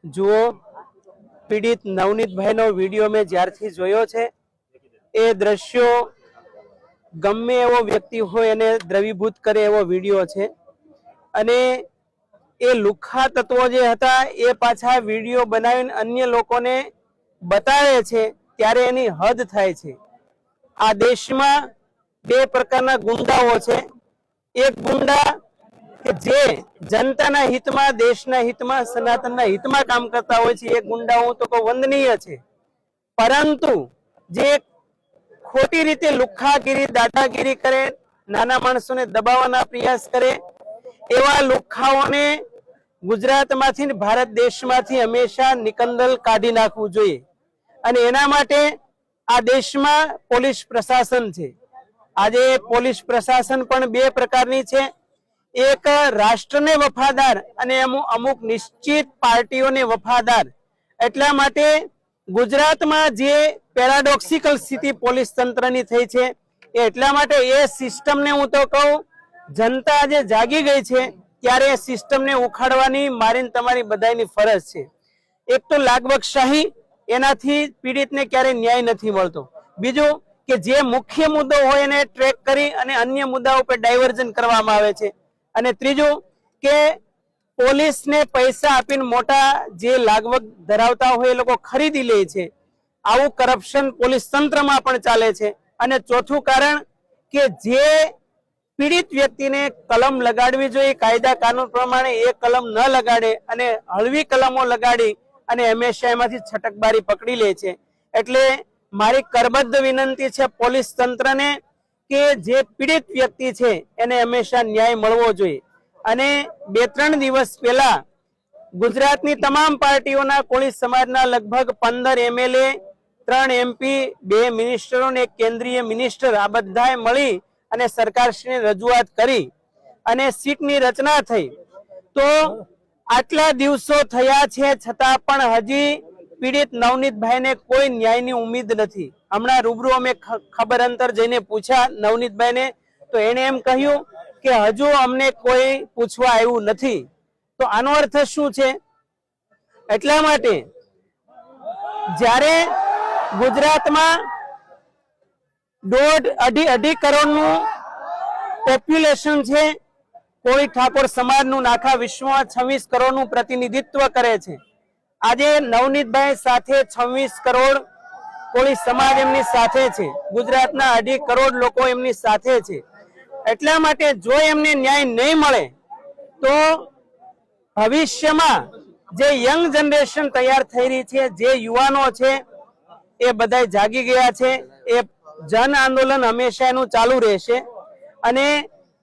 જુઓ, પીડિત નવનીતભાઈનો વિડીયો મેં જ્યારથી જોયો છે એ દ્રશ્યો ગમે એવો વ્યક્તિ હોય એને દ્રવીભૂત કરે એવો વિડીયો છે અને એ લુખ્ખા તત્વો જે હતા એ પાછા વિડીયો બનાવીને અન્ય લોકોને બતાવે છે ત્યારે એની હદ થાય છે। આ દેશમાં બે પ્રકારના ગુંડાઓ છે। એક ગુંડા કે જે જનતાના હિતમાં, દેશના હિતમાં, સનાતનના હિતમાં કામ કરતા હોય છે એ ગુંડા હું તો કહું વંદનીય છે, પરંતુ જે ખોટી રીતે લુખ્ખાગીરી, દાદાગીરી કરે, નાના માણસોને દબાવવાના પ્રયાસ કરે એવા લુખ્ખાઓને ગુજરાતમાંથી ને ભારત દેશમાંથી હંમેશા નિકંદલ કાઢી નાખવું જોઈએ અને એના માટે આ દેશમાં પોલીસ પ્રશાસન છે। આજે પોલીસ પ્રશાસન પણ બે પ્રકારની છે, એક રાષ્ટ્રને વફાદાર અને અમુક નિશ્ચિત પાર્ટીઓને વફાદાર। એટલા માટે ગુજરાતમાં જે પેરાડોક્સિકલ સ્થિતિ પોલીસ તંત્રની થઈ છે એટલા માટે એ સિસ્ટમને હું તો કહું જનતા આજે જાગી ગઈ છે ત્યારે એ સિસ્ટમને ઉખાડવાની મારી તમારી બધાની ફરજ છે। એક તો લાગવકશાહી, એનાથી પીડિતને ક્યારે ન્યાય નથી મળતો। બીજું કે જે મુખ્ય મુદ્દો હોય એને ટ્રેક કરી અને અન્ય મુદ્દાઓ પર ડાયવર્ઝન કરવામાં આવે છે અને ત્રીજું કે પોલીસને પૈસા આપીને મોટા જે લાગવક ધરાવતા હોય એ લોકો ખરીદી લે છે। આવું કરપ્શન પોલીસ તંત્રમાં પણ ચાલે છે। અને ચોથું કારણ કે જે પીડિત વ્યક્તિને કલમ લગાડવી જોઈએ કાયદા કાનૂન પ્રમાણે એ કલમ ન લગાડે અને હળવી કલમો લગાડી અને હંમેશા એમાંથી છટકબારી પકડી લે છે। એટલે મારી કરબદ્ધ વિનંતી છે પોલીસ તંત્રને કે જે પીડિત વ્યક્તિ છે એને હંમેશા ન્યાય મળવો જોઈએ। અને 2-3 દિવસ પહેલા ગુજરાતની તમામ પાર્ટીઓના કોળી સમાજના લગભગ 15 MLA, 3 MP, 2 મિનિસ્ટરો અને એક કેન્દ્રીય મિનિસ્ટર આ બધાએ મળી અને સરકારશ્રીને રજૂઆત કરી અને સીટની રચના થઈ। તો આટલા દિવસો થયા છે છતાં પણ હજી પીડિત નવનીતભાઈને કોઈ ન્યાયની ઉમ્મીદ નથી। હમણાં રૂબરૂ અમે ખબર અંતર જઈને પૂછ્યા નવનીતભાઈને તો એને એમ કહ્યું કે હજુ અમને કોઈ પૂછવા આવ્યું નથી। તો આનો અર્થ શું છે? એટલા માટે જ્યારે ગુજરાતમાં 1.5-2.5 કરોડનું પોપ્યુલેશન છે, કોળી ઠાકોર સમાજનું આખા વિશ્વમાં 26 કરોડનું પ્રતિનિધિત્વ કરે છે। આજે નવનીતભાઈ સાથે 26 કરોડ કોળી સમાજ એમની સાથે છે, ગુજરાતના 2.5 કરોડ લોકો એમની સાથે છે। એટલા માટે જો એમને ન્યાય નહીં મળે તો ભવિષ્યમાં જે યંગ જનરેશન તૈયાર થઈ રહી છે, જે યુવાનો છે એ બધા જાગી ગયા છે, એ જન આંદોલન હંમેશા એનું ચાલુ રહેશે અને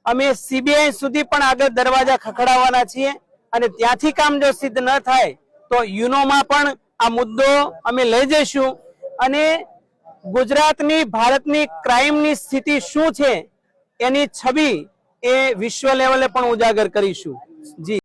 અમે CBI સુધી પણ આગળ દરવાજા ખખડાવવાના છીએ અને ત્યાંથી કામ જો સિદ્ધ ન થાય તો યુનોમાં પણ આ મુદ્દો અમે લઈ જઈશું અને ગુજરાતની, ભારતની ક્રાઇમની સ્થિતિ શું છે એની છબી એ વિશ્વ લેવલે પણ ઉજાગર કરીશું। જી।